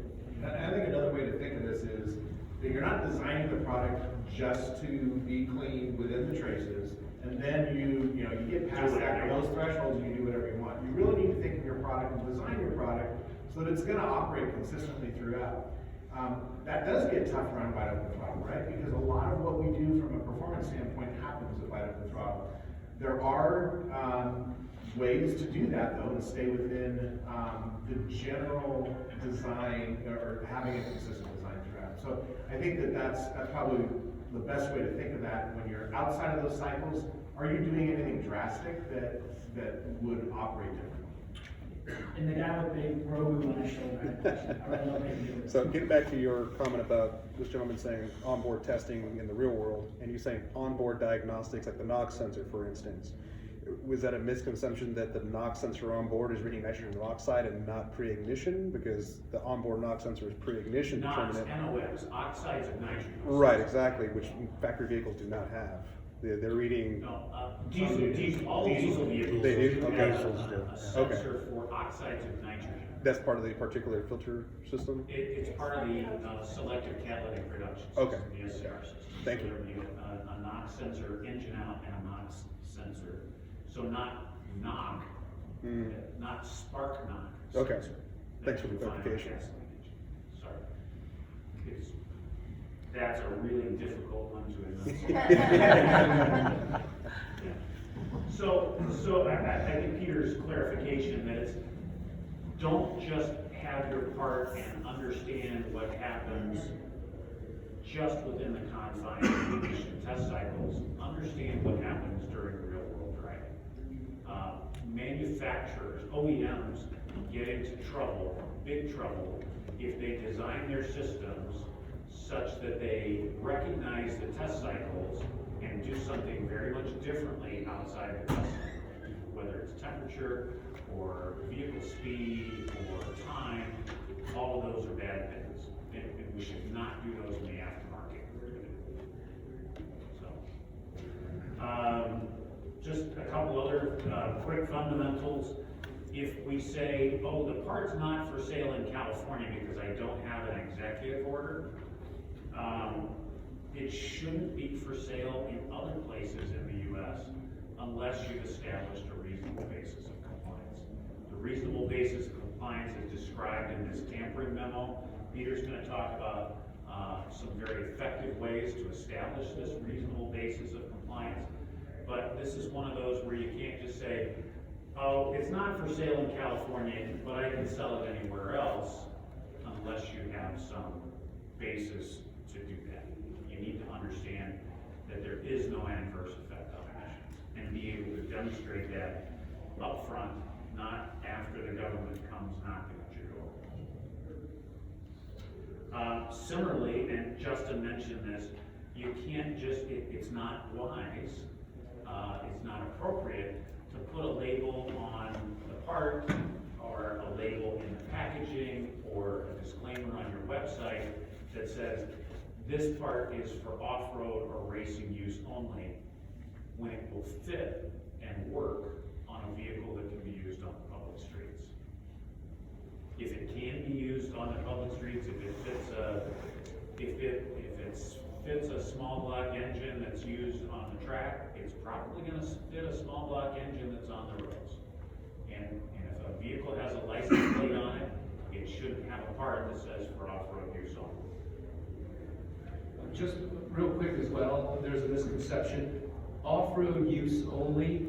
I think another way to think of this is that you're not designing the product just to be clean within the traces, and then you get past those thresholds and you do whatever you want. You really need to think of your product and design your product so that it's going to operate consistently throughout. That does get tough around wide open throttle, right? Because a lot of what we do from a performance standpoint happens at wide open throttle. There are ways to do that though and stay within the general design or having a consistent design throughout. So I think that's probably the best way to think of that. When you're outside of those cycles, are you doing anything drastic that would operate differently? And the guy with big Rogu on his shoulder, I really love him. So getting back to your comment about this gentleman saying onboard testing in the real world, and you saying onboard diagnostics like the NOx sensor, for instance, was that a misconception that the NOx sensor on board is reading nitrogen oxide and not pre-ignition? Because the onboard NOx sensor is pre-ignition NOx, determinant. NOx, oxides of nitrogen. Right, exactly, which factory vehicles do not have. They're reading. No, all diesel vehicles. They do? Okay. have a sensor for oxides of nitrogen. That's part of the particulate filter system? It's part of the selective catalytic reduction system, Okay. the SCR system. Thank you. So there'll be a NOx sensor, engine out, and a NOx sensor. So not knock, not spark knock. Okay. sensor. Thanks for the That you find on clarification. gasoline engine. Sorry. That's a really difficult one to enunciate. So I think Peter's clarification that it's, don't just have your part and understand what happens just within the confines of the emission test cycles, understand what happens during real world driving. Manufacturers, OEMs, get into trouble, big trouble, if they design their systems such that they recognize the test cycles and do something very much differently outside the test cycle, whether it's temperature or vehicle speed or time, all of those are bad things. And we should not do those in the aftermarket. So, just a couple other quick fundamentals. If we say, oh, the part's not for sale in California because I don't have an executive order, it shouldn't be for sale in other places in the US unless you've established a reasonable basis of compliance. The reasonable basis of compliance is described in this tampering memo. Peter's going to talk about some very effective ways to establish this reasonable basis of compliance. But this is one of those where you can't just say, oh, it's not for sale in California, but I can sell it anywhere else, unless you have some basis to do that. You need to understand that there is no adverse effect on emissions, and be able to demonstrate that upfront, not after the government comes knocking at your door. Similarly, and Justin mentioned this, you can't just, it's not wise, it's not appropriate to put a label on the part or a label in the packaging or a disclaimer on your website that says this part is for off-road or racing use only, when it will fit and work on a vehicle that can be used on the public streets. If it can be used on the public streets, if it fits fits a small block engine that's used on the track, it's probably going to fit a small block engine that's on the roads. And if a vehicle has a license plate on it, it shouldn't have a part that says for off-road use only. Just real quick as well, there's a misconception. Off-road use only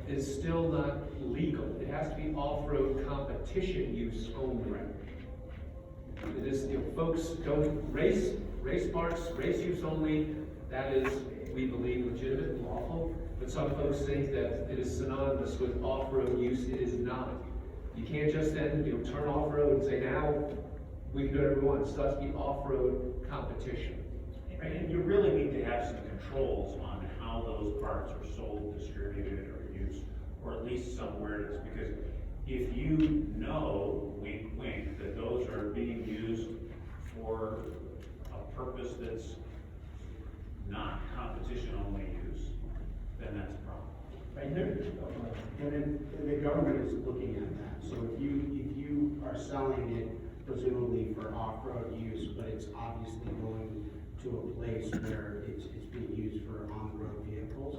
is still not legal. It has to be off-road competition use only. It is, folks don't race parts, race use only. That is, we believe, legitimate and lawful. But some folks think that it is synonymous with off-road use. It is not. You can't just then, turn off-road and say, now we can do whatever we want. It still has to be off-road competition. Right, and you really need to have some controls on how those parts are sold, distributed, or used, or at least somewhere it is, because if you know, wink, wink, that those are being used for a purpose that's not competition-only use, then that's a problem. Right, and the government is looking at that. So if you are selling it presumably for off-road use, but it's obviously going to a place where it's being used for on-road vehicles,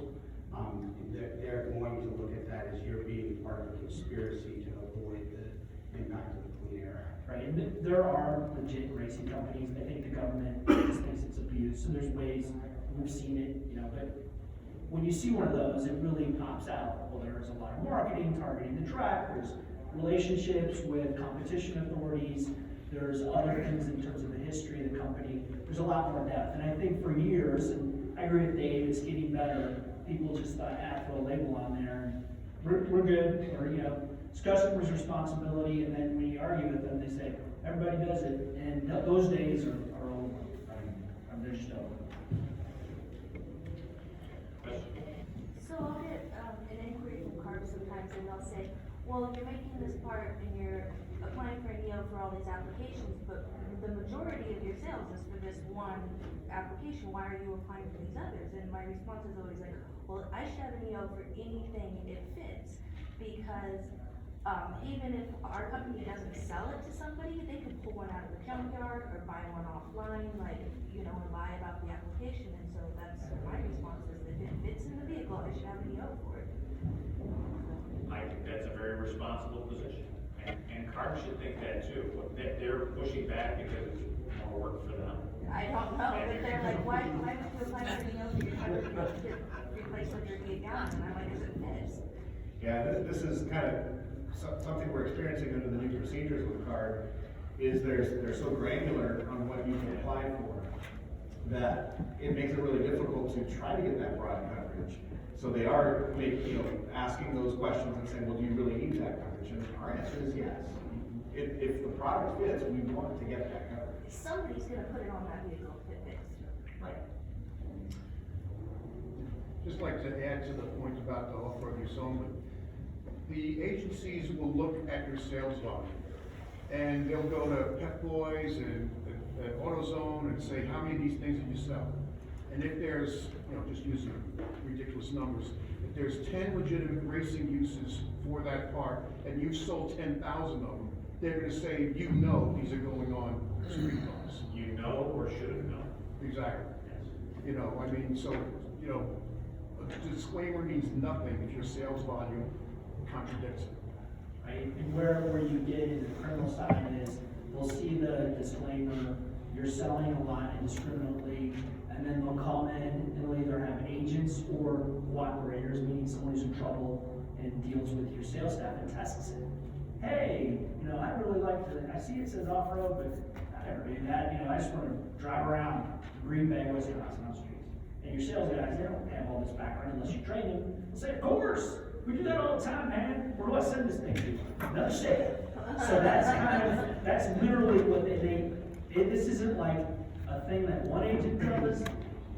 they're going to look at that as you're being part of a conspiracy to avoid the impact of the Clean Air Act. Right, and there are legit racing companies. I think the government just thinks it's abused, so there's ways, we've seen it, but when you see one of those, it really pops out. Well, there's a lot of marketing targeting the track, there's relationships with competition authorities, there's other things in terms of the history of the company. There's a lot more depth, and I think for years, and I agree with Dave, it's getting better. People just thought, throw a label on there, and we're good, or it's customer's responsibility. And then when you argue with them, they say everybody does it, and those days are over. They're just over. So I'll get an inquiry from CARB sometimes, and they'll say, well, if you're making this part and you're applying for an EO for all these applications, but the majority of your sales is for this one application, why are you applying for these others? And my response is always like, well, I should have an EO for anything it fits, because even if our company doesn't sell it to somebody, they could pull one out of the junkyard or buy one offline, and lie about the application. And so that's my response is, if it fits in the vehicle, I should have an EO for it. I think that's a very responsible position. And CARB should think that too, that they're pushing back because it's more work for them. I don't know, but they're like, why would you apply for an EO for your company to replace what you're getting out? And I'm like, if it fits. Yeah, this is kind of something we're experiencing under the new procedures with CARB, is they're so granular on what you can apply for that it makes it really difficult to try to get that broad coverage. So they are asking those questions and saying, well, do you really need that coverage? And our answer is yes. If the product fits, we want to get that coverage. Somebody's gonna put it on that vehicle if it fits. Right. Just like to add to the point about the off-road use only. The agencies will look at your sales volume, and they'll go to Pep Boys and AutoZone and say, how many of these things did you sell? And if there's, just using ridiculous numbers, if there's 10 legitimate racing uses for that part, and you've sold 10,000 of them, they're gonna say, these are going on street cars. You know or should have known. Exactly. A disclaimer means nothing if your sales volume contradicts it. Right, and where you get into the criminal side is, they'll see the disclaimer, you're selling a lot indiscriminately, and then they'll come in and they'll either have agents or cooperators, meaning someone who's in trouble and deals with your sales staff and tests it. Hey, I really like I see it says off-road, but I never do that, I just wanna drive around Green Bay, Wisconsin on the streets. And your sales guys, they don't have all this background unless you train them. They'll say, of course, we do that all the time, man. Where do I send this thing to? Another state. So that's literally what this isn't like a thing that one agent does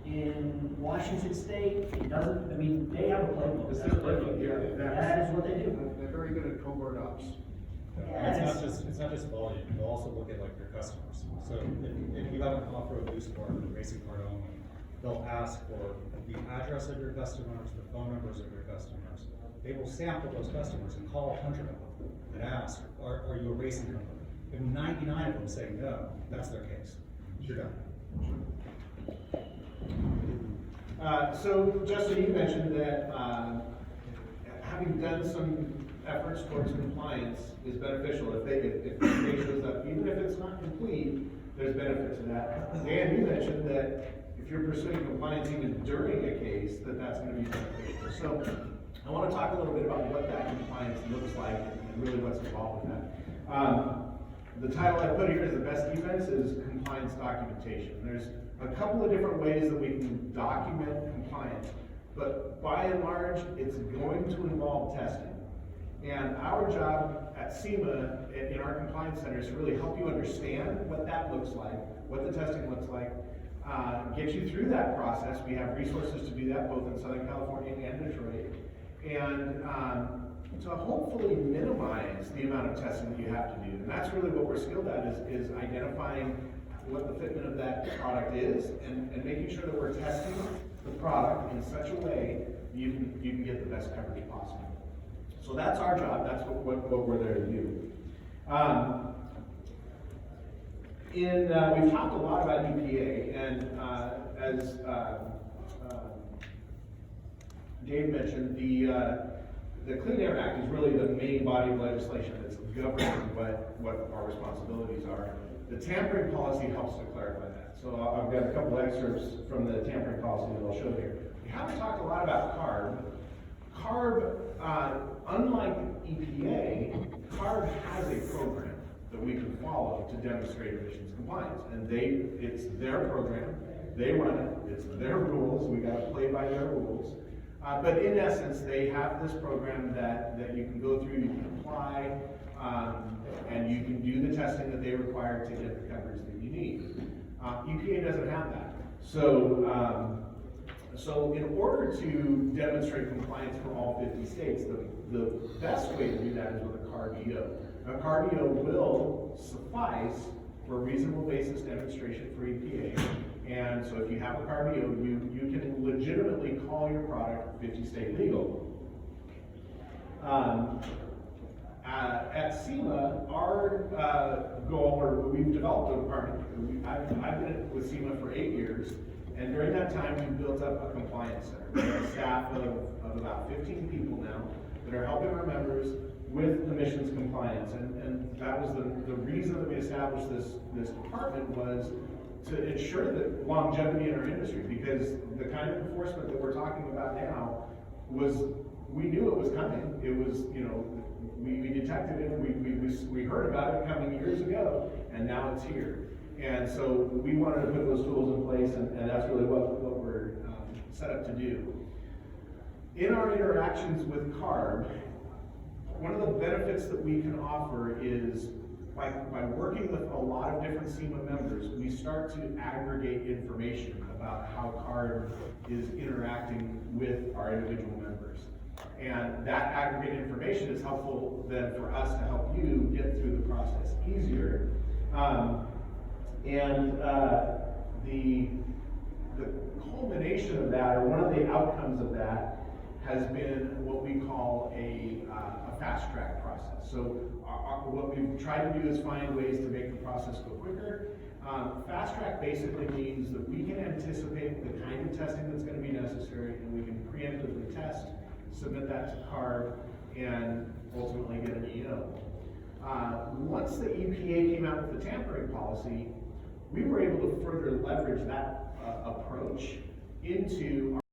in Washington State. It doesn't, they have a playbook. This is a playbook, yeah. That is what they do. They're very good at covert ops. Yes. It's not just volume, they'll also look at like your customers. So if you have an off-road loose car, a racing car only, they'll ask for the address of your customers, the phone numbers of your customers. They will sample those customers and call 100 of them and ask, are you a racing company? If 99 of them say no, that's their case. You're done. So Justin, you mentioned that having done some efforts towards compliance is beneficial. If the state shows up, even if it's not complete, there's benefit to that. Dan, you mentioned that if you're pursuing compliance even during a case, that's going to be beneficial. So I want to talk a little bit about what that compliance looks like and really what's involved with that. The title I put here is the best defense is compliance documentation. There's a couple of different ways that we can document compliance, but by and large, it's going to involve testing. And our job at SEMA in our compliance center is to really help you understand what that looks like, what the testing looks like, get you through that process. We have resources to do that both in Southern California and Detroit. And to hopefully minimize the amount of testing that you have to do. And that's really what we're skilled at is identifying what the fitment of that product is and making sure that we're testing the product in such a way you can get the best coverage possible. So that's our job, that's what we're there to do. We've talked a lot about EPA, and as Dave mentioned, the Clean Air Act is really the main body of legislation that's governing what our responsibilities are. The tampering policy helps to clarify that. So I've got a couple excerpts from the tampering policy that I'll show here. We haven't talked a lot about CARB. CARB, unlike EPA, CARB has a program that we can follow to demonstrate emissions compliance. And it's their program, they run it, it's their rules, we gotta play by their rules. But in essence, they have this program that you can go through, you can apply, and you can do the testing that they require to get the coverage that you need. EPA doesn't have that. So in order to demonstrate compliance for all 50 states, the best way to do that is with a CARB-EO. A CARB-EO will suffice for a reasonable basis demonstration for EPA. And so if you have a CARB-EO, you can legitimately call your product 50 state legal. At SEMA, our goal, or we've developed a department. I've been with SEMA for 8 years, and during that time, we've built up a compliance center. We have a staff of about 15 people now that are helping our members with emissions compliance. And that was the reason that we established this department was to ensure that longevity in our industry, because the kind of enforcement that we're talking about now we knew it was coming. It was, we detected it, we heard about it coming years ago, and now it's here. And so we wanted to put those tools in place, and that's really what we're set up to do. In our interactions with CARB, one of the benefits that we can offer is by working with a lot of different SEMA members, we start to aggregate information about how CARB is interacting with our individual members. And that aggregate information is helpful then for us to help you get through the process easier. The culmination of that, or one of the outcomes of that, has been what we call a fast track process. So what we've tried to do is find ways to make the process go quicker. Fast track basically means that we can anticipate the kind of testing that's going to be necessary, and we can preemptively test, submit that to CARB, and ultimately get an EO. Once the EPA came out with the tampering policy, we were able to further leverage that approach into